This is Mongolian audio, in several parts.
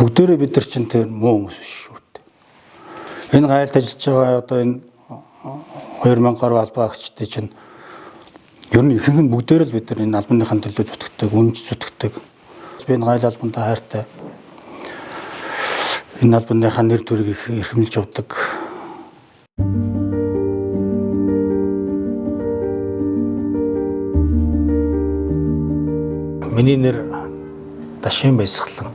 бүгдээрээ бид нар чинь тэр муу хүмүүс биш шүү дээ. Энэ гайлд ажиллаж байгаа одоо энэ 2000 гаруй албаагчдын чинь ер нь ихэнх нь бүгдээр л бид нар энэ албаныхын төлөө зүтгэдэг, үнж зүтгэдэг. Би энэ гайл албантай хайртай. Энэ албаныхаа нэр төрийг их эрхэмлж явдаг. Миний нэр Дашин Баясгалан.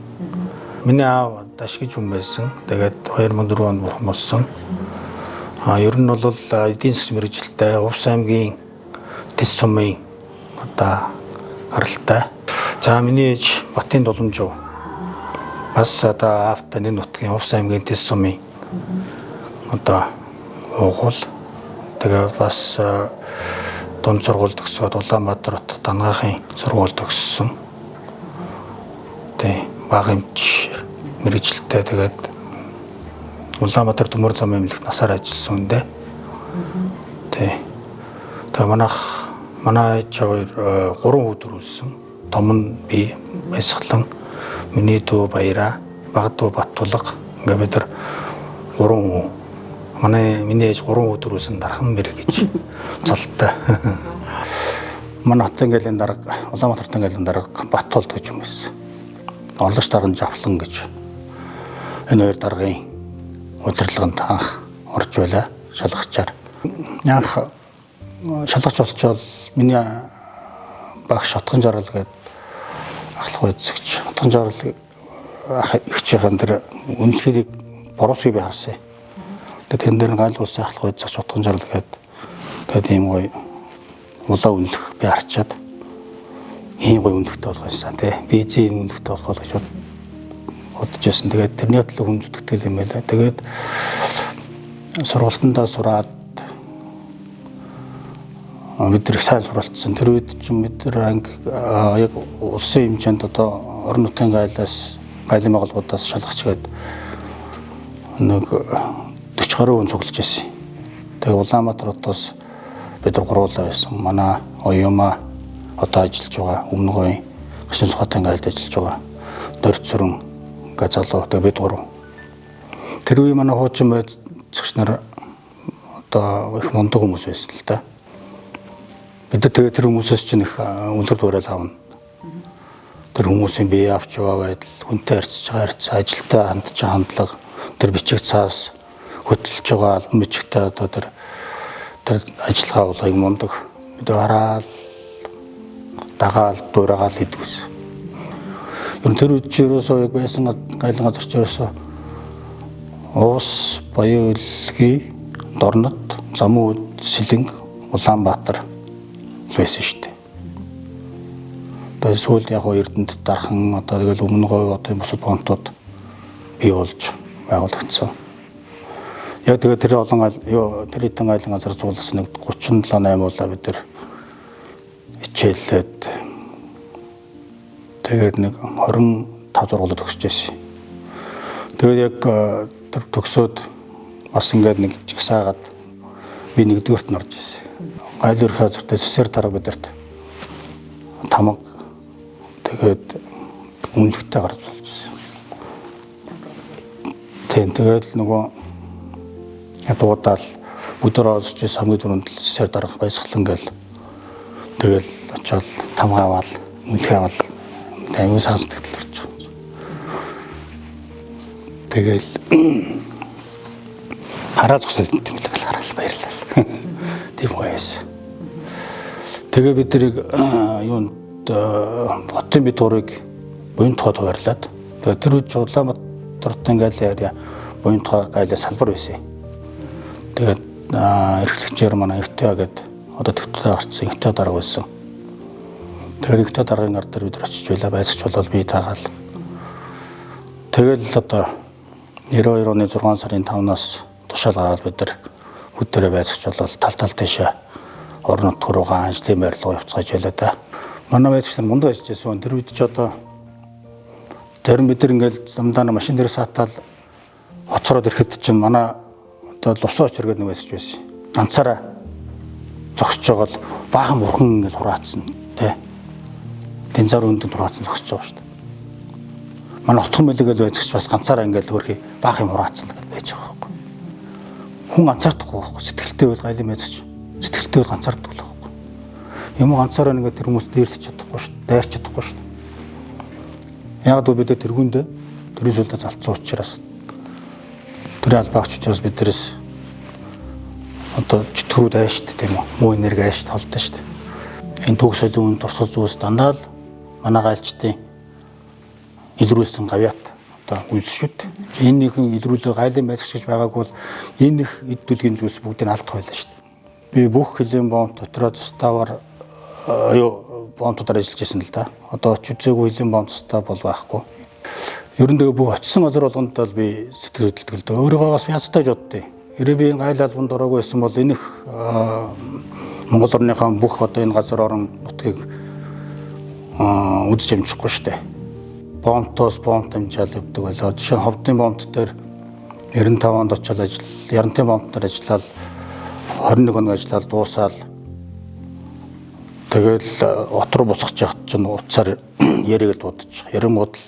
Миний аав Даш гэж хүн байсан. Тэгээд 2004 онд бурхан болсон. Ер нь бол эдийн засгийн мэргэжилтэй Увс аймгийн Тэс сумын одоо гаралтай. За миний ээж Батын Дулумжуу. Бас одоо аавтай нэг нутгийн Увс аймгийн Тэс сумын одоо уугуул. Тэгээд бас дунд сургууль төгсөөд Улаанбаатар хотод дангаахын сургууль төгссөн. Тэ баг эмч мэргэжилтэй тэгээд Улаанбаатар төмөр замын эмнэлэгт насаар ажилласан үндэ. Тэ. Тэгээд манай ээж хоёр 3 хүү төрүүлсэн. Том нь би Баясгалан, миний дүү Баяраа, баг дүү Баттулга. Ингээ бид нар 3 хүү. Миний ээж 3 хүү төрүүлсэн Дархан мэр гэж цолтой. Манай хотын ангиллын дарга, Улаанбаатар хотын ангиллын дарга Баттулд гэж юм байсан. Орлогч Дарган Жавхлан гэж энэ хоёр даргын удирдлаганд анх орж байлаа шалгачаар. Анх шалгач болчоод миний багш Утган Жаргал гээд ахлах үзэгч. Утган Жаргал ах ихчийн тэр үнэлгээг боросыг би харсан. Тэгээд тэн дээр гайл улсын ахлах үзэгч Утган Жаргал гээд ийм гоё улаа үнэлэх би харчаад ийм гоё үнэлэхтэй болгосон тий. Би зэн үнэлэхтэй болгоо гэж бодож байсан. Тэгээд тэрний төлөө хүн зүтгэдэг юм байлаа. Тэгээд сургалтандаа сураад бид их сайн суралцсан. Тэр үед чинь бид нар яг улсын хэмжээнд одоо орон нутгийн гайлын байгууллагуудаас шалгах гээд нэг 40 гаруй хүн цуглаж байсан. Тэгээд Улаанбаатар хотоос бид нар гуруулаа байсан. Манай Оюума одоо ажиллаж байгаа, Өмнө говийн Гашин Сухатын гайлд ажиллаж байгаа. Дорд сүрэн гэ залуу тэгээд бид гурав. Тэр үе манай хуучин байцагч нар одоо их мундаг хүмүүс байсан л да. Бид тэгээд тэр хүмүүсээс чинь их үлгэр дуурайл авна. Тэр хүмүүсийн бие авч яваа байдал, хүнтэй харьцаж байгаа харьцаа, ажилтай хандж байгаа хандлага, тэр бичиг цаас хөдөлж байгаа албан бичигтэй одоо тэр ажиллагаа болгыг мундаг. Бид хараад дагаал дуурайгаал хийдэг ус. Ер нь тэр үед чи ерөөсөө яг байсан гайлан газар ч ерөөсөө Увс Баян Улгийн Дорнод, Замун Сэлэнг, Улаанбаатар байсан шүү дээ. Тэгээд сүүлд яг Эрдэнэт Дархан одоо тэгэл Өмнө говь одоо бусад бонтууд бий болж байгуулагдсан. Яг тэгээд тэр олон тэр хэдэн гайлан газар зуулсан нэг 37-8 уулаа бид нар хичээлээд тэгээд нэг 25 сургуулиуд төгсөж байсан. Тэгээд яг тэр төгсөөд бас ингээд нэг жигсаагаад би нэгдүгээрт нь орж ирсэн. Гайл өрх хазартай сэсэр дарга бидэрт тамга тэгээд үнэлгээтэй гарч болж ирсэн. Тэгээд нөгөө ядуудаал бүдэр олж ирсэн хамгийн түрүүнд сэсэр дарга Баясгалан гэл тэгэл очоод тамга аваад үнэлгээ аваад аюул сайн сэтгэл төрж байгаа. Тэгэл хараа зогсоод тэмдэглэл хараал баярлал. Тийм байсан. Тэгээ бид нарыг юунд хотын бит урыг буянтгой хуваарлаад тэгээ тэр үед Улаанбаатарын гайлын area буянтгой гайлын салбар байсан. Тэгээд эрхлэгчээр манай өвтөө гэдэг одоо төвтэй гарцсан өвтөө дарга байсан. Тэгээд өвтөө даргын гар дээр бид очиж байлаа. Байцагч болол би таагаал. Тэгэл одоо 92 оны 6 сарын 5-наас тушаал гараад бид нар өдөрөө байцагч болол тал дэшээ орон нутг руугаа ажлын байрлал явцгааж байлаа да. Манай байцагч нар мундаг ажиллаж байсан. Тэр үед ч одоо тэр бид нар ингээл замдаа машин дээр саатаал хоцроод ирэхэд чинь манай одоо лувсан очир гэдэг нэг байцагч байсан. Ганцаараа зогсож байгаа л баахан бурхан ингээл хураацсан тий. Тэнцаар өндөнд хураацсан зогсож байгаа шүү дээ. манай утган мэлгээл байцгч бас ганцаараа ингээл хөрхий баах юм хураацсан гэж байж байгаа байхгүй. Хүн ганцаардахгүй байхгүй. Сэтгэлтэй бол гайлын байцгч. Сэтгэлтэй бол ганцаарддаг байхгүй. Юм ганцаараа ингээд тэр хүмүүс дээрлэж чадахгүй шүү дээ. Дайрч чадахгүй шүү дээ. Яг л бид тэргүүндээ төрийн сүлдө залцсан учраас төрийн албаагч учраас биднээс одоо чөтгөрүүд аа шүү дээ тийм үү? Муу энерги аа шүү дээ холдсон шүү дээ. Энэ төгс соёлын үнд туршил зүйлс дандаа л манай гайлчдын илрүүлсэн гавьяат одоо үйлс шүү дээ. Энэ нэгэн илрүүлээ гайлын байцгч гэж байгааг бол энэ их эд дүлгийн зүйлс бүгдийг алдах байлаа шүү дээ. Би бүх хөлийн бомб дотроо заставаар бомбтуудаар ажиллаж байсан л да. Одоо оч үзээгүй хөлийн бомб застав бол байхгүй. Ер нь тэгээ бүх очисон газар болгонд бол би сэтгэл хөдлөлт л дээ. Өөрийгөө бас язтай ч боддیں۔ Хэрэг би энэ гайл албанд ороогүй байсан бол энэ их Монгол орныхаа бүх одоо энэ газар орон нутгийг үзэж амжихгүй шүү дээ. Бомбтоос бомб дамжаал явдаг байлаа. Жишээ нь ховдын бомбт дээр 95 онд очиод ярантын бомбт дээр ажиллаад 21 хоног ажиллаад дуусаал тэгэл от руу буцах жахт чинь утсаар яриаг дуудаж. Ярингууд л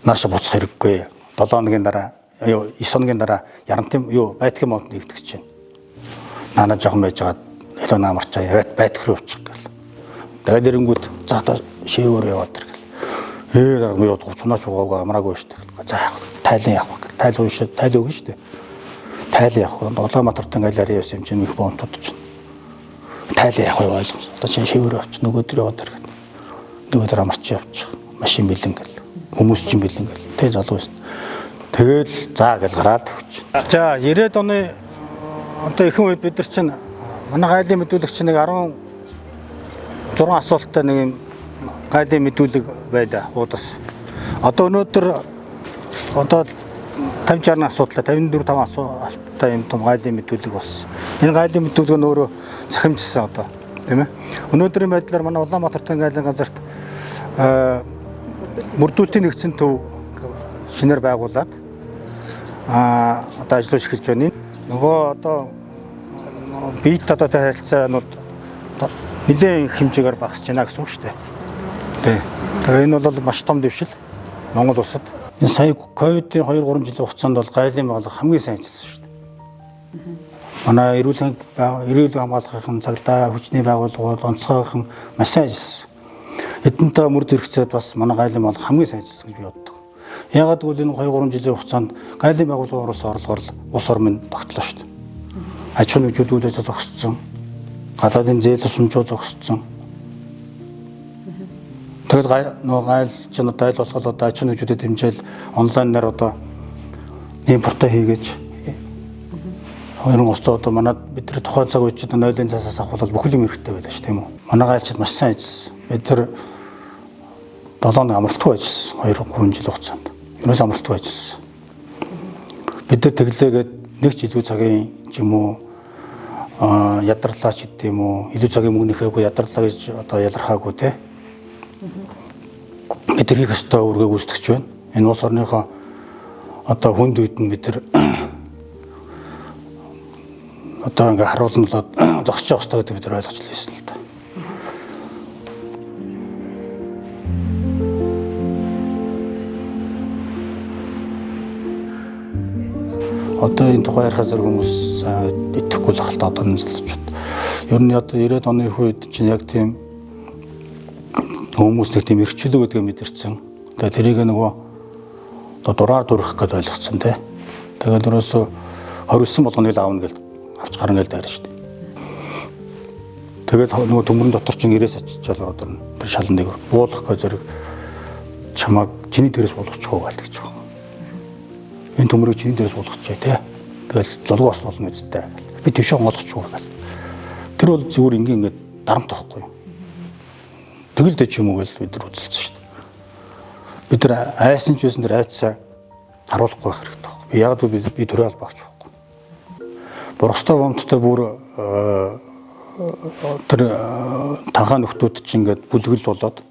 нааша буцах хэрэггүй. 7 хоногийн дараа 9 хоногийн дараа ярантын байтгийн бомбт нэгтгэж чинь. Наана жоохон байж байгаа илүү наамарчаа байтг руу явчих гэл. Тэгэл эрэнгүүд за одоо шивээр яваад иргэл. Дарга би цунаач угаагаа амраагүй шүү дээ. За яах вэ? Тайлан яах вэ? Тайл уншаад тайл өгнө шүү дээ. Тайл яах вэ? Улаанбаатартан галаар явсан юм чинь их бомбтууд чинь. Тайл яах вэ ойлгомжтой. Одоо чинь шивээр авч нөгөөдөр яваад иргэл. Нөгөөдөр амарч явчих. Машин бэлэн гэл. Хүмүүс чинь бэлэн гэл. Тэ залуу байсан. Тэгэл заа гэл гараад өгч. За 90-ад оны одоо ихэнх үед бид нар чинь манай гайлын мэдүүлэгч нэг 16 асуулттай нэг юм гайлын мэдүүлэг байлаа уудас. Одоо өнөөдөр одоо 50-60 асуудал 54-5 асуулттай юм том гайлын мэдүүлэг болсон. Энэ гайлын мэдүүлэг нь өөрөө цахимжсан одоо тийм ээ. Өнөөдрийн байдлаар манай Улаанбаатартын гайлын газарт мөрдүүлтийн нэгдсэн төв шинээр байгуулад одоо ажиллаж эхэлж байна. Нөгөө одоо бит одоо харилцаанууд нэлээд хэмжээгээр багасж байна гэсэн үг шүү дээ. Тэгээ энэ бол маш том дэвшил Монгол улсад. Энэ сая ковидын 2-3 жилийн хугацаанд бол гайлын байгууллага хамгийн сайн ажилласан шүү дээ. Манай эрүүл хамгаалахын цагдаа хүчний байгууллагууд онцгойхон маш сайн ажилласан. Эдэнтэй мөр зэрэгцээд бас манай гайлын байгууллага хамгийн сайн ажилласан гэж би боддог. Ягаад гэвэл энэ 2-3 жилийн хугацаанд гайлын байгууллагын орлогоор улс орн тогтлоо шүү дээ. Аж ахуйн нөхцөлөлд зогссон. Гадаадын зээл тусламжууд зогссон. Тэгэл нөгөө гайл ч одоо айл болох одоо аж ахуйн нөхцөлөд хэмжээл онлайнаар одоо импортоо хийгээч. Хоёрын улцаа одоо манай бидний тухайн цаг үед одоо нойлын цасаас авах бол бүх юм хэрэгтэй байлаа шүү тийм үү. Манай гайлчид маш сайн ажилласан. Бид тэр 7 хоног амралтгүй ажилласан 2-3 жилийн хугацаанд. Юунаас амралтгүй ажилласан. Бид нар тэглээгээд нэг ч илүү цагийн ч юм уу ядарлаа ч гэдэг юм уу илүү цагийн мөнгөнийхөө ядарлаа гэж одоо ялархаагүй те. Бид тэрийг өстой үргээ гүйцэтгэж байна. Энэ улс орныхоо одоо хүнд үед нь бид тэр одоо ингээ харуулсан болоод зогсож явах хэрэгтэй гэдэг бид нар ойлгож лээсэн л да. Одоо энэ тухай ярих зэрэг хүмүүс итгэхгүй л хальт одоо энэ залуучууд. Ер нь одоо 90-ад оны үед чинь яг тийм хүмүүс нэг тийм эрхчлөө гэдгийг мэдэрсэн. Тэгээ тэрийг нөгөө одоо дураар дүрх гэдээ ойлгоцсон тий. Тэгээд өрөөсөө хориулсан болгоныг л аавна гэж авч гарна гэж дайрна шүү дээ. Тэгээд нөгөө төмөрн дотор чинь ирээс очичоод ороод ирнэ. Тэр шалан дээр буулгах гэх зэрэг чамаг чиний дээрээс буулгачихгүй гал гэж байна. Энэ төмөрийг чиний дээрээс буулгачаа тий. Тэгэл зулгуу бас болно үсттэй. Би твшээ онгоолгочихгүй гал. Тэр бол зүгээр ингээд дарамт тахгүй юу. Тэгэл дэч юм уу гэж бид нар үзэлцсэн шүү дээ. Бид нар айсан ч байсан тэр айцсаа харуулахгүй байх хэрэгтэй байна. Би яг л би төрөө албаагч байхгүй. Бургастай бомттой бүр тэр танхаа нөхдүүд чинь ингээд бүлгэл болоод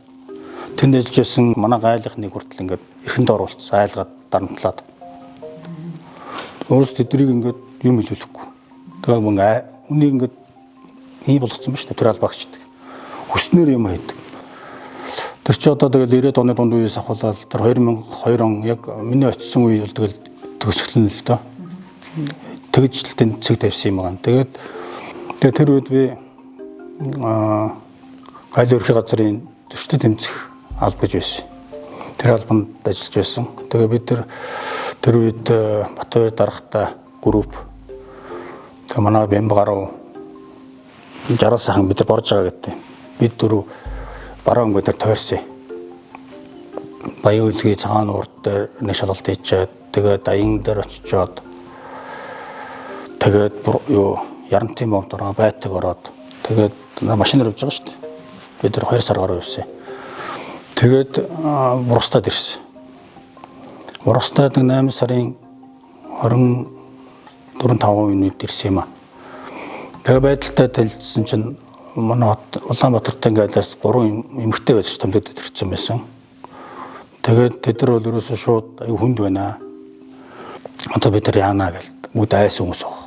тэнд ажиллажсэн манай гайлынхныг хүртэл ингээд эрхэнд оруулсан айлгаад дарамтлаад. Өөрөөс тэднийг ингээд юм хэлүүлэхгүй. Тэгээ мөн үнийг ингээд ийм болгоцсон ба шүү дээ тэр албаагчдаг. Хүснээр юм хийдэг. Тэр чи одоо тэгэл 90-ад оны дунд үеэс ахуулаад тэр 2002 он яг миний очисон үе бол тэгэл төгсгөлн л доо. Тэгж л тэнцэг тавьсан юм байна. Тэгээд тэр үед би гайл ерхий газрын төсөлд тэмцэх алба гэж байсан. Тэр албанд ажиллаж байсан. Тэгээ бид тэр үед Батбаяр даргатай групп тэгээ манай Бямбгаруу 60 сайхан бид нар борж байгаа гэдэг. Бид дөрөв бараа өнгөдөр тойрсон. Баян үлгий цагаан урд дээр нэг шалгалт хийчихэд тэгээд аян дээр очичоод тэгээд юу ярантын бомб дороо байтаг ороод тэгээд машинаар явж байгаа шүү дээ. Бид нар 2 сар гаруй явсан. Тэгээд Бургастад ирсэн. Бургастад 8 сарын 24-5 үед ирсэн юм аа. Тэгээ байдалтай танилцсан чинь манай Улаанбаатартай ингээл 3 эмэгтэй байж томдод төрчихсөн байсан. Тэгээд тэд нар бол ерөөсөө шууд аюу хүнд байна. Одоо бид нар яана гэл бүгд айс хүмүүс байгаа.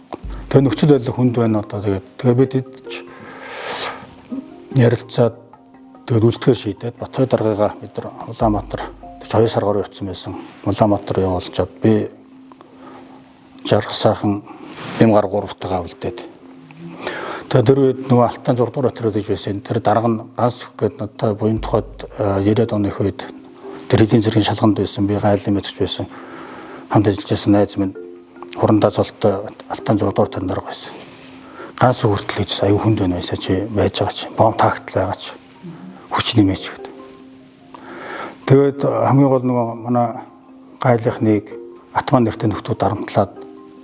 Тэгээ нөхцөл байдал хүнд байна одоо тэгээ бид ярилцаад тэгээд үлдэхээр шийдээд Батбаяр даргаагаа бид нар Улаанбаатар 2 сар гаруй явсан байсан. Улаанбаатар явуулчаад би 60 сайхан Бямгар 3-тайгаа үлдээд. Тэгээд тэр үед нөгөө Алтан 6 дугаар өтрөө гэж байсан. Тэр дарга нь ганц өг гээд надад буян тухайд 90-ад оны үед тэр хэдийн зэргийн шалганд байсан. Би гайлын мэдж байсан. Хамт ажиллаж байсан найз минь хурандаа цолтой Алтан 6 дугаар танаар байсан. Ганц хүртэл гэж аюу хүнд байна байсан чи байж байгаа чи. Бом таагтал байгаа чи. Хүч нэмээч гэдэг. Тэгээд хамгийн гол нөгөө манай гайлынхныг Атман нэртэй нөхдүүд дарамтлаад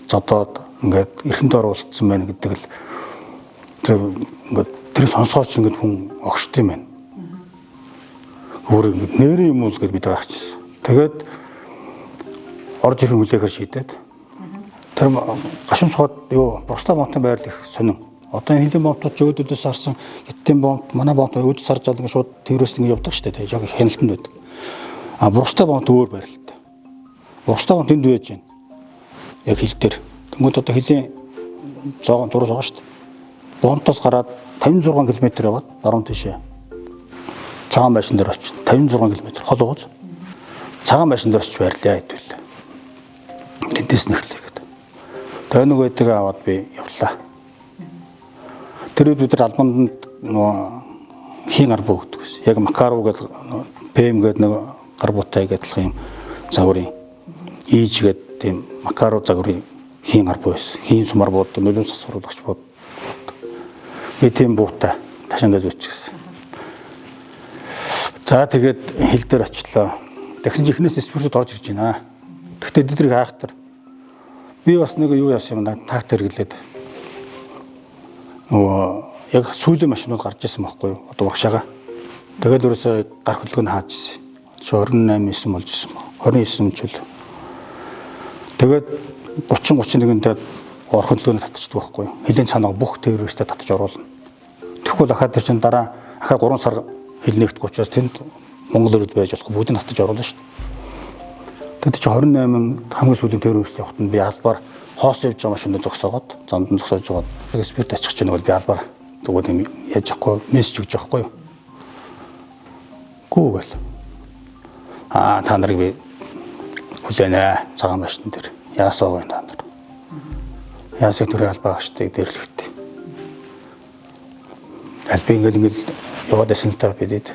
зодоод ингээд эрхэнд оруулсан байна гэдэг л ингээд тэр сонсооч ингээд хүн огшд юм байна. Өөр ингээд нэрийн юм уу гэж бид гайхчихсан. Тэгээд орж ирэх хүлээхээр шийдээд тэр гашуун соход юу Бургастаа бомтын байрлал их сонин. Одоо хэдийн бомтууд жөөдөөс харсан хиттийн бомт манай бомт өөд сарж алга шууд тэрөөс ингэ явдаг штэ тэг яг хяналтанд байдаг. А Бургастаа бомт өөр байрлалтай. Бургастаа бомт энд байж байна. Яг хил дээр. Тэнгүүд одоо хилийн зураг байгаа штэ. Бомтоос гараад 56 км яваад баруун тишээ. Цагаан байшин дээр очив. 56 км хол ууз. Цагаан байшин дээр очив байрлаа хэдвэл. Тэндээс нэрлээ гэдэг. Тэгээ нэг үедэг аваад би явлаа. Тэр үед бид нар албанд нөгөө хийн гар бөгдөг гэсэн. Яг Макаров гэдэг ПМ гэдэг нэг гар буутай гэдэлх юм загварын ийж гэдэг тийм Макаров загварын хийн гар буу байсан. Хийн сумар бууд нөлөө сасруулагч бууд. Би тийм буутай ташаандаж өччихсэн. За тэгээд хил дээр очлоо. Тэгсэн чинь ихнээс спиртүүд орж ирж байна. Гэхдээ тэднийг хаахтар би бас нэг юу яасан юм тагт хэрэглээд нөгөө яг сүүлийн машинууд гарч ирсэн байхгүй юу? Одоо урагшаага. Тэгээд ерөөсөө гар хөлгөө нь хааж ирсэн. 28-9 болж ирсэн ба. 29 ч үл. Тэгээд 30-31-нд ор хөлгөөнд татчихдаг байхгүй юу? Хилийн цаанаа бүх тэрөөстэй татж оруулна. Тэгэхгүй дахиад тэр чин дараа ахаа 3 сар хил нэгтгэх учраас тэнд Монгол өрөөд байж болох бүгдийг татж оруулна шүү дээ. Тэгээд чи 28 хамгийн сүүлийн тэрөөстэй явахад нь би албаар хоос явж байгаа машиныг зогсоогоод зонд нь зогсоож байгаа. Тэгээд спирт ачих чинь бол би албаар зүгээр юм яаж яахгүй мессеж өгч байхгүй юу? Гүүгэл. Та нарыг би хүлээнэ цагаан машин дээр. Яасаа байна та нар. Яасыг төрийн албаа агчдыг дэрлэхтэй. Аль би ингээл яваад байсан та бидэд.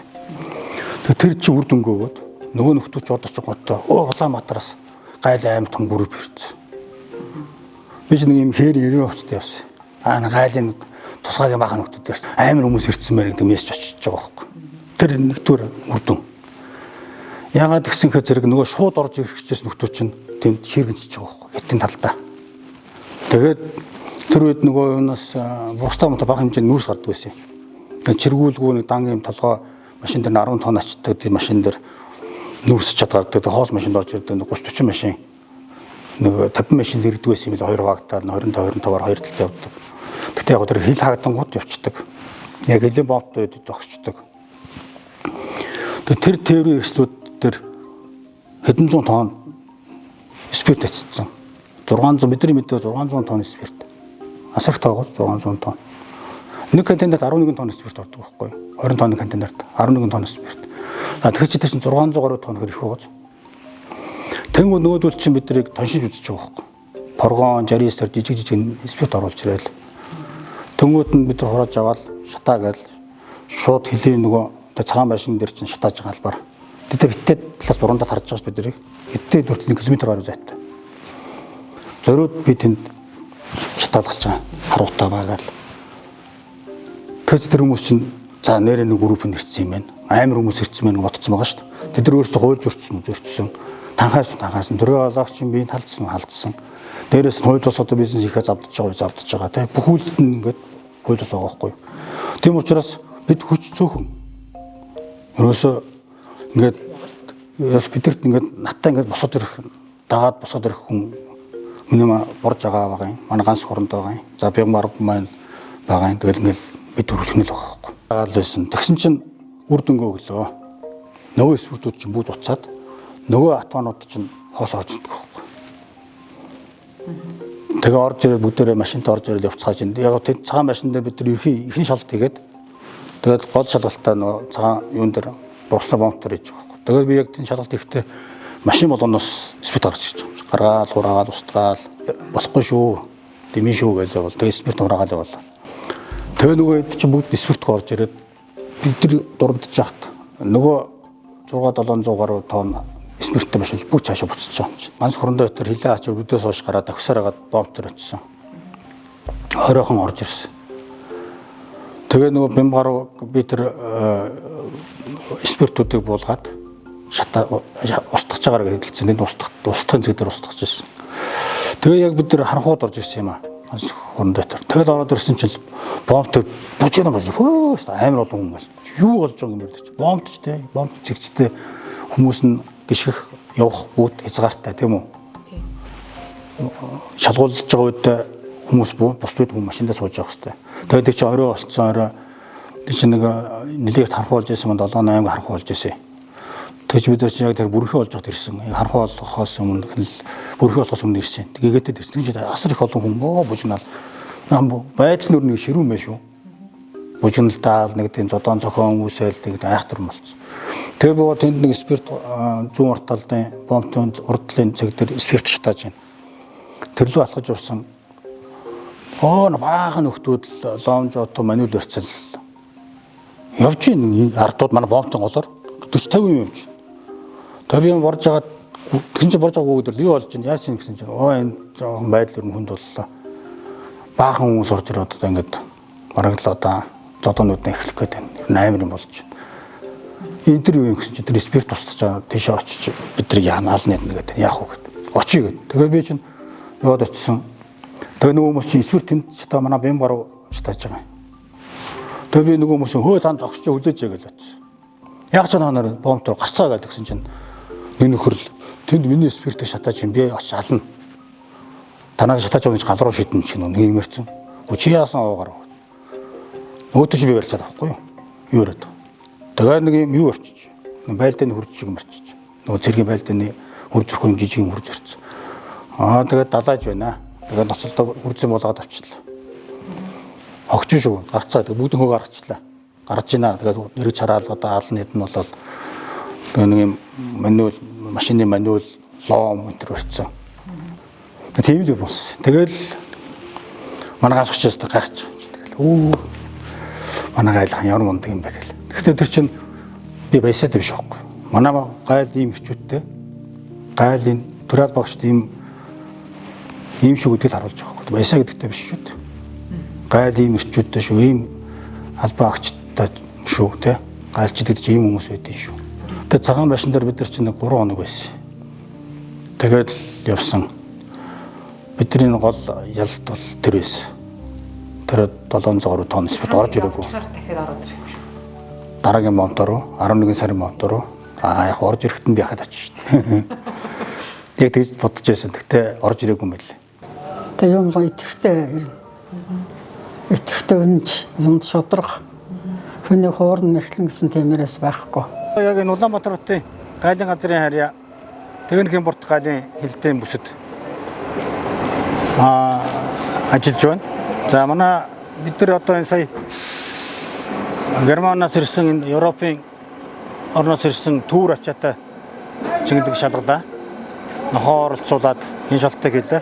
Тэр чи үр дүнгөөгөөд нөгөө нөхдүүд ч одоч готоо Улаанбаатараас гайл аим том бүрэг бирсэн. Би ч нэг юм хээр 90 хувцтай явсан. Гайлын тусгай бахан нөхдүүд дээрс амар хүмүүс ирсэн мэрэг гэдэг мессеж очиж байгаа байхгүй. Тэр нэгдүгээр үр дүн. Яагаад гисэн хэрэг нөгөө шууд орж ирэх гэжсэн нөхдүүд чинь тэнд хэрэгжиж байгаа байхгүй. Хятадын талдаа. Тэгээд тэр үед нөгөө юунаас Бургастаа мөнх бага хэмжээний нүүрс гардаг байсан. Чиргүүлгүй нэг дан юм толгой машин дээр 10 тонн ачдаг тийм машин дээр нүүрсэж чаддаг. Хоос машинд орж ирдэг 30-40 машин. Нэг 50 машин ирдэг байсан юм л хоёр хаагтаад 20-25-аар хоёр талд явдаг. Гэтэ яг тэр хил хаагдангууд явцдаг. Яг элийн бомбтой зогсчдаг. Тэр террористүүд тэр хэдэн зуун тонн спирт татсан. 600 бидний мэдээ 600 тонн спирт. Асар тоогоо 600 тонн. Нэг контейнерт 11 тонн спирт ордог байхгүй юу? 20 тонны контейнерт 11 тонн спирт. Тэгэхээр чи тэр чинь 600 гаруй тонн их байгаа. Тэнгүүд нөгөөдөл чинь биднийг тоншиж үзэж байгаа байхгүй. Поргон, жаристер жижиг спирт оруулж ирэл. Тэнгүүд нь бид нар хурааж аваад шатаа гээл шууд хөлийн нөгөө цагаан машин дээр чинь шатааж байгаа албаар. Бид нар хиттэй талаас дурандаа харж байгаа ш биднийг. Хиттэй хүртэл 1 км гаруй зайтай. Зориуд би тэнд шатаалгаж байгаа. Харуутаа байгаад. Тэр хүмүүс чинь за нэрээ нэг групп нэрчсэн юм байна. Амар хүмүүс ирсэн байна бодсон байгаа шүү дээ. Тэд нар өөрсдөө хууль зөрчсөн. Танхаас төрөө олоогч юм би халдсан. Дээрээс нь хууль босоод бизнес хийхээ завдж байгаа тий. Бүх үйлдэл нь ингээд хууль бос байгаа байхгүй юу. Тийм учраас бид хүч цөөхөн. Ерөөсөө ингээд бидэрт ингээд наттай ингээд босоод ирэх хүн минь борж байгаа юм. Манай ганц хоронд байгаа юм. За бямар маань байгаа юм. Тэгэл ингээд бид хөрөлхнөл байгаа байхгүй. Гаал байсан. Тэгсэн чинь үр дүнгээ өглөө. Нөгөө эсвэртүүд чинь бүгд уцаад нөгөө атванууд чинь хоос орж идэх байхгүй. Тэгээ орж ирээд бүгдээрээ машинтаа орж ирээд явцгааж энэ. Яг тэр цагаан машин дээр бид нар ихэнх шалт хийгээд тэгээд гол шалгалтаа нөгөө цагаан юун дээр бургасна бомбтор хийж байгаа байхгүй. Тэгээд би яг тэр шалгалт ихтэй машин болгоноос спирт гарч ирж байгаа юм. Гаргаал, хураагаал, устгаал болохгүй шүү. Дэмий шүү гэж явал. Тэгээд спирт хураагаал явал. Тэгээ нөгөө хэд чи бүгд спирт орж ирээд бид нар дурандж яхад нөгөө 600-700 гаруй тонн спирттэй машин бүх цаашаа буцаж байгаа юм чи. Ганц хорондоо өтер хилээ ачаа өдөөс хойш гараад агсаар хагаад бомбтор очсон. Оройхон орж ирсэн. Тэгээ нөгөө бям гаруй би тэр спиртүүдийг буулгаад шата устгаж байгаагаар хэлсэн. Тэнд устгахын зэг дээр устгаж ирсэн. Тэгээ яг бид нар харанхууд орж ирсэн юм аа. Ганц хорондоо өтер. Тэгээд ороод ирсэн чинь бомбтор бужигна болж амар олон хүмүүс. Юу болж байгааг нэрдэж. Бомбтчтэй, бомб цэгцтэй хүмүүс нь гიშгэх явах бүгд хязгаартай тийм үү? Шалгуулж байгаа үед хүмүүс бусдууд хүмүүс машиндаа сууж явах хэрэгтэй. Тэгээд чи орой болцсон орой чи нэг нэлээд харах болж байсан 7-8 харах болж байсан. Тэгж бид нар чи яг тэр бүрхий болж хад ирсэн. Харах болохоос өмнө бүрхий болохоос өмнө ирсэн. Тэгээд ирсэн чи асар их олон хүмүүс бужигнаал. Байдал нүрний ширүүн мэ шүү. Бужигналдаал нэг тийм зодон зохион үүсэл нэг айхтар болсон. Тэгээ боо тэнд нэг спирт зүүн урт талын бомбын урдлын цэг дээр спирт шатааж байна. Тэрлүү алхаж урсан. Баахан нөхдүүд ломж ото манил өрцөл. Явж ийн ардууд манай бомбын голоор 40-50 юм явж. Тэгээ би борж байгаа тэгсэн чи борж байгаагүй гэдэг юу болж байна? Яаж юм гэсэн чинь энэ жоохон байдал ер нь хүнд боллоо. Баахан хүмүүс орж ирээд одоо ингээд мараглаа одоо зодонууд эхлэх гээд байна. Амар юм болж байна. Энэ төр юу юм гэсэн чи тэр спирт тусдаж тийшээ очиж бид нар яанаал нэт нэгээд яах вэ гэд. Очие гэд. Тэгээд би чинь яваад очисон. Тэгээ нөгөө хүмүүс чинь спирт тэнд чата манай бям гаруй шатааж байгаа юм. Тэгээ би нөгөө хүмүүс хөө тань зогсож үлээж яагаад очисон. Яг ч нанаар бомбтор гарцаа гэдэг гэсэн чинь нэг нөхөрл тэнд миний спиртээ шатааж юм би очиж ална. Танаас шатааж байгаа гал руу шидэн чинь нэг юмэрсэн. Чи яасан уугаар. Өөдөө чи би барьцаад авахгүй юу? Юу яриад. Тэгээ нэг юм юу орчиж. Байлдааны хурж шиг мөрчиж. Нөгөө цэргийн байлдааны хурж зөрхөн жижиг юм хурж ирсэн. Тэгээд далааж байна. Тэгээд ноцолдоо хурцсан болгоод авчлаа. Огч шүү. Гарцаа тэгээд бүгд хөө гаргачлаа. Гарч ийна. Тэгээд нэрэг чараал одоо алны хэд нь болол тэгээд нэг юм мануул машины мануул лом өнтер өрцсөн. Тийм л болсон. Тэгэл манай ганц очиж гайхаж. Тэгэл манай гайлах ямар мундаг юм бэ гэл. Гэхдээ тэр чинь би баясаад биш байхгүй. Манай гайл ийм хчүүдтэй. Гайлын төрөл багшд ийм шүү гэдгийг харуулж байгаа байхгүй. Баясаа гэдэгтэй биш шүү дээ. Гайл ийм хчүүдтэй шүү. Ийм албаа агчтай шүү те. Гайлч гэдэг чинь ийм хүмүүс байдیں۔ Шүү. Тэгээд цагаан машин дээр бид нар чинь 3 хоног байсан. Тэгээд явсан. Бидний гол ялалт бол тэр байсан. Тэр 700 тонн спирт орж ирээгүй. Дахиад ороод ирэх юм шүү. Дараагийн монтороо 11 сарын монтороо яг орж ирэхэд нь би хахад очиж шээ. Яг тэгж бодож байсан. Гэхдээ орж ирээгүй юм байл. Тэг юм гоё итгэвтэй өнж юмд шудрах хүний хуурн мэхлэн гэсэн тиймэрээс байхгүй. Яг энэ Улаанбаатар хотын гайлын газрын харьяа Тэгэнхийн Бурт гайлын хилдээн бүсэд ажиллаж байна. За манай бид нар одоо энэ сая Германаас ирсэн энэ Европын орноос ирсэн түүр ачаатай чиглэг шалгалаа. Нохоо оролцуулаад энэ шалтгаан хэлээ.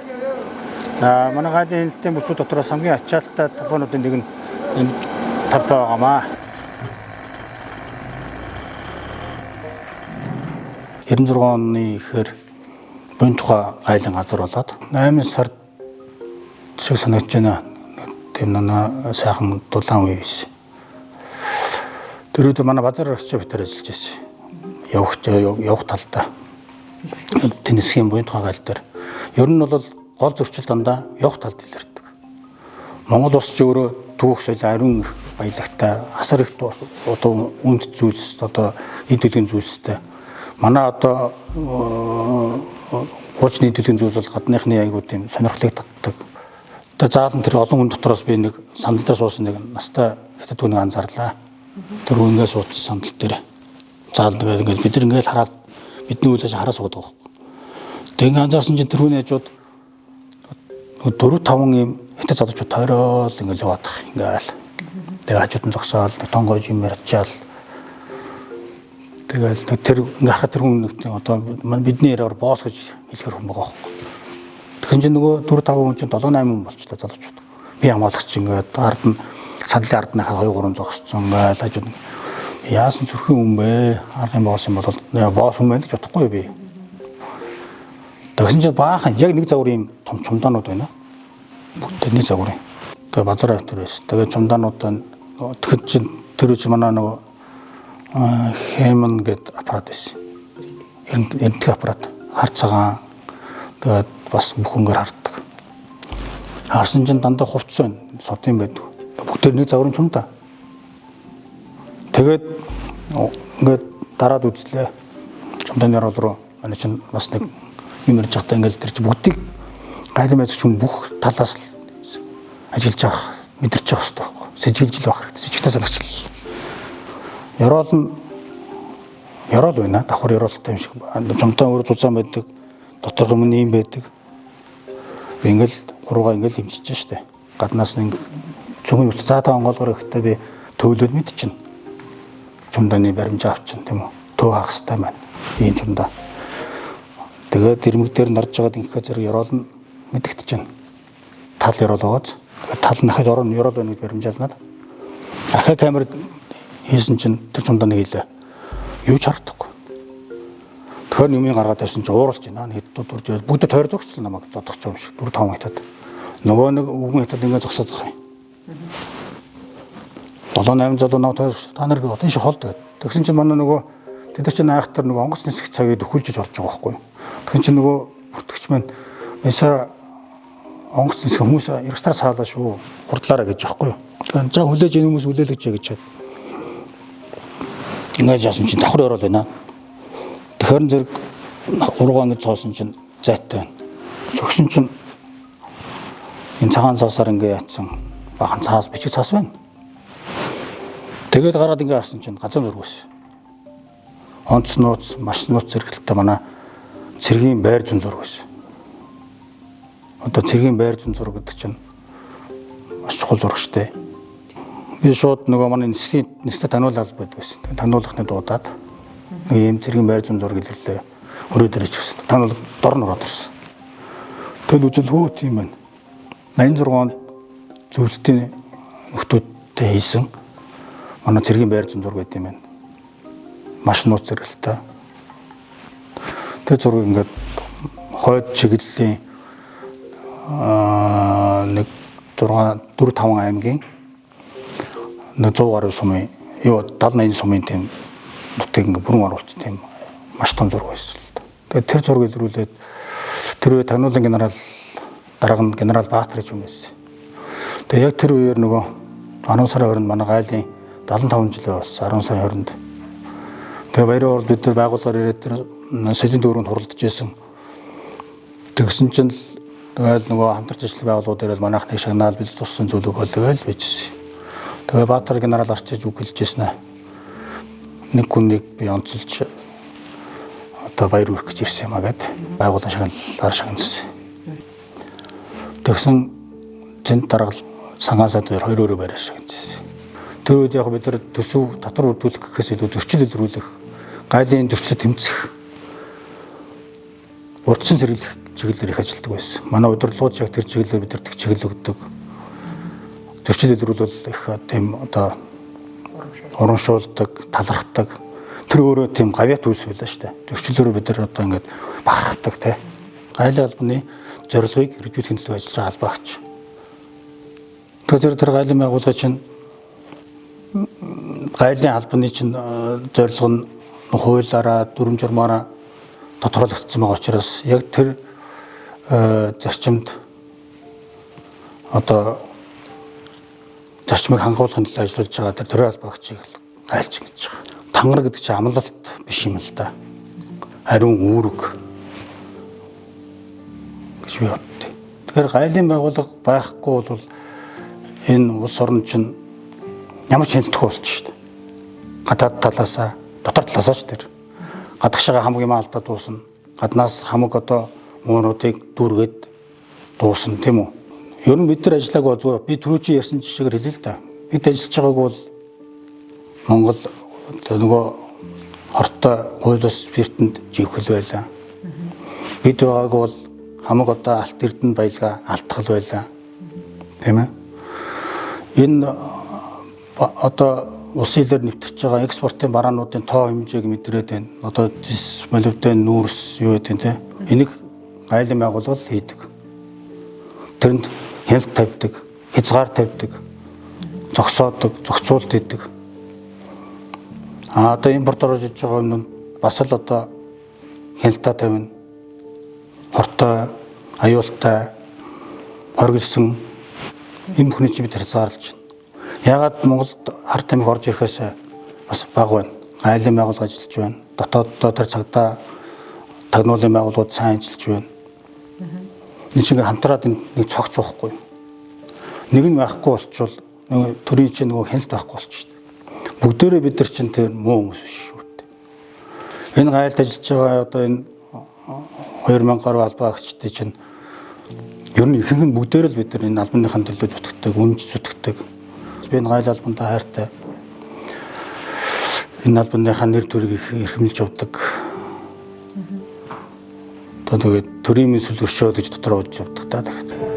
Манай гайлын хяналтын бүсүүд дотроос хамгийн ачаалттай талбайнуудын нэг нь энэ талбай байгаамаа. 96 оны ихээр буйн тухай гайлын газар болоод 8 сард шиг санагдаж байна. Тийм нана сайхан дулаан үе биш. Тэрүүд манай базар агч битэр ажиллаж байсан. Явах талдаа. Тэнэсгийн буйн тухай гайл дээр. Ер нь бол гол зөрчил дандаа явах талд илэрдэг. Монгол улс ч өөрөө түүх соёл ариун баялагтай, асар их одоо үнд зүйлс одоо эд төлөвийн зүйлстэй. Манай одоо хуучны төлөвийн зүйлс бол гадныхны айгуу тийм сонирхлыг татдаг. Одоо заалан тэр олон хүн дотроос би нэг сандал дээр суусан нэг настай хятад хүнийг анзаарлаа. Тэр үнгээс суудсан сандал дээр. Заалан байл ингээл бид нар ингээл хараад бидний үлээж хараа суудаг. Тэгээ анзаарсан чинь тэр хүн яжууд 4-5 юм хятад залуучууд тойрол ингээл яваад ингээл. Тэгээ хажууд нь зогсоол тонгойж юм ярьчаал. Тэгэл тэр ингээ харахад тэр хүн нэг одоо бидний яриаар босс гэж хэлэхэр хүн байгаа. Тэгэхээр чинь нөгөө 4-5 хүн чинь 7-8 хүн болчлаа залуучууд. Би хамгаалагч ингээд ард нь сандлын ард нь 2-3 зогссон ингээл хажууд нь яасан зүрхэн хүн бэ? Аргын босс юм бол босс хүн байх гэж бодохгүй би. Тэгсэн чинь баахан яг нэг загвар юм том чумдаанууд байна. Бүгдний загвар юм. Тэгээ базар актер байсан. Тэгээ чумдаануудаа тэгэхэд чинь тэр үчи манай нөгөө хэмэн гэдэг аппарат байсан. Энтэх аппарат хар цагаан тэгээд бас бүхэнгээр харддаг. Харсан чинь дандаа хувцс байна. Содын байдаг. Бүгд нэг загварын чумдаа. Тэгээд ингээд дараад үзлээ. Чумдааны рол руу манай чинь бас нэг юм ярьж байхдаа ингээд тэр чинь бүгдийг гайлан байцч хүн бүх талаас л ажиллаж авах мэдэрч явах хэрэгтэй байхгүй. Сэжиглж л байх хэрэгтэй. Сэжигтэй санагчлаа. Ярол байна. Давхар яролтой юм шиг. Чумдаа өөр зузаан байдаг. Дотор өмнө юм байдаг. Би ингээл гуруугаа ингээл хэмжиж штэ. Гаднаас нэг цөмийн үст цаатаа онгоолгоор ихтэй би төөлөд мэдчихнэ. Чумдааны баримжаа авчин тийм үү. Төв хаах хэрэгтэй байна. Ийм чумдаа. Тэгээд ирмэг дээр нарж байгаад ингээхээр зэрэг ярол нь мэдэгдэж байна. Тал ярол байгааз. Тал нь хахад орон ярол байна гэж баримжаалнаад. Ахаа камерад хийсэн чинь тэр чумдааны хийлээ. Юу ч харагдахгүй. Тэгэхээр юмыг гаргаад тавьсан чинь ууралж байна. Хэдүүд урж бүгд тойр зогсчихлоо намайг зодох юм шиг 4-5 хятад. Нөгөө нэг үгэн хятад ингээд зогсоод байгаа юм. 7-8 залуу нав тойр та нар одоо энэ шиг холд гэдэг. Тэгсэн чинь манай нөгөө тэд чинь айхтар нөгөө онгоц нисэх цагийг өхүүлж орж байгаа байхгүй юу. Тэгсэн чинь нөгөө бүтгэгч маань яса онгоц нисэх хүмүүс яргастаар саалаа шүү. Хурдлаараа гэж байхгүй юу. За хүлээж энэ хүмүүс хүлээлгэж гэж чад. Ингээд яасан чинь давхар орол байна. Тэгэхээр зэрэг 3 ангид цоосон чинь зайтай байна. Сөгсөн чинь энэ цагаан цаасаар ингээд яатсан бахан цаас бичиг цаас байна. Тэгээд гараад ингээд харсан чинь газар зураг байсан. Онц нууц, маш нууц зэрэгэлтэй манай цэргийн байр зүүн зураг байсан. Одоо цэргийн байр зүүн зураг гэдэг чинь маш чухал зураг штэ. Би шууд нөгөө манай нистэй таниулаад байдгүйсэн. Таниулахны дуудаад нэг юм цэргийн байр зүүн зураг илэрлээ. Хөрөө дээр ч гэсэн таниул дор нь ороод ирсэн. Тэгэл үзэл хөө тийм байна. 86 онд зөвлөлтийн нөхдүүдтэй хийсэн манай цэргийн байр зүүн зураг гэдэг юм байна. Маш нууц зэрэгэлтэй. Тэр зураг ингээд хойд чиглэлийн нэг 4-5 аймгийн 100 гаруй сумын 70-80 сумын тийм нутгийг ингээ бүрэн оруулж тийм маш том зураг байсан л да. Тэгээд тэр зураг илрүүлээд тэр үе таниулан генерал дарга нь генерал Баатар гэж юм байсан. Тэгээд яг тэр үеэр нөгөө 10 сарын 20-нд манай гайлын 75 жилээ бас 10 сарын 20-нд. Тэгээд баярын урд бид нар байгууллагаар ирээд тэр соёлын дүүрэнд хуралдаж байсан. Тэгсэн чинь тэгэл нөгөө хамтарч ажиллах байгууллагууд ирээд манайхны шагнаал бид туссан зүйлүүд бол тэгэл бичсэн. Тэгээ Баатар генерал арчиж үг хэлжсэн аа. Нэг хүнийг би онцолж одоо баяр хүргэх гэж ирсэн юм аа гэд байгууллагын шагналаар шагнасан. Тэгсэн зэнд даргал сангаасаад хоёр өөрөөр байраа шагнажсэн. Тэр үед яг бид нар төсөв татвар үрдүүлэх гэхээс илүү зөрчил илрүүлэх гайлын зөрчил тэмцэх урдсан сэргийлэх чиглэлээр их ажилладаг байсан. Манай удирдлагууд яг тэр чиглэлээр бидэрт чиглэл өгдөг. Зөрчил илрүүлвэл их тийм одоо урамшуулдаг, талархдаг. Тэр өөрөө тийм гавьяат үйлс байлаа шүү дээ. Зөрчилөөрөө бид нар одоо ингээд бахархдаг те. Гайлын албаны зорилгыг хэрэгжүүлэхийн төлөө ажиллаж байгаа албаагч. Тэгэхээр тэр гайлын байгууллага чинь гайлын албаны чинь зорилго нь хуулиараа, дүрм журмаараа тодорхойлогдсон байгаа учраас яг тэр зарчимд одоо зарчмыг хангуулахын төлөө ажиллаж байгаа тэр төрийн албаагчийг гайлч гэж байгаа. Тангар гэдэг чинь амлалт биш юм л да. Ариун үүрэг гэж би боддог. Тэгэхээр гайлын байгууллага байхгүй бол энэ улс орн чинь ямар ч хяналтгүй болчих шүү дээ. Гадаад талаасаа, дотор талаасаа ч тэр гадагшаага хамаг юм алдаад дуусна. Гаднаас хамаг одоо муунуудыг дүүргээд дуусна тийм үү? Ер нь бид нар ажиллаагүй зүгээр би түрүү чи ярьсан жишээгээр хэлээ л да. Бид ажиллаж байгааг бол Монгол нөгөө хортой хуулиус спиртэнд живхэл байлаа. Бид байгааг бол хамаг одоо алт эрдэнэ баялгаа алдтгал байлаа. Тийм ээ? Энэ одоо улсын хилээр нэвтэрч байгаа экспортын бараануудын тоо хэмжээг мэдрээд байна. Одоо дис молибден нүүрс юу гэдэг те. Энийг гайлын байгууллага хийдэг. Тэрэнд хяналт тавьдаг, хязгаар тавьдаг, зогсоодог, зохицуулт хийдэг. Одоо импорт орж иж байгаа юм бас л одоо хяналтаа тавина. Хортой, аюултай, хоригдсан энэ бүхний чинь бид хязгаарлаж байна. Ягаад Монголд хар тамхи орж ирэхээс бас бага байна. Гайлын байгууллага ажиллаж байна. Дотооддоо тэр цагдаа тагнуулын байгууллагууд сайн ажиллаж байна. Энэ чинь хамтраад нэг цогц байхгүй. Нэг нь байхгүй болчвол нөгөө төрийн чинь нөгөө хяналт байхгүй болчих. Бүгдээрээ бид нар чинь тэр муу хүмүүс биш шүү дээ. Энэ гайлд ажиллаж байгаа одоо энэ 2000 гаруй албаагчдын чинь ер нь ихэнх нь бүгдээрээ л бид нар энэ албаныхын төлөө зүтгэдэг, үнж зүтгэдэг. Би энэ гайл албантай хайртай. Энэ албаныхаа нэр төрийг их эрхэмлж явдаг. Одоо тэгээд төрийн мэд сүлгэршөө гэж дотроо удаж явдаг та дахиад.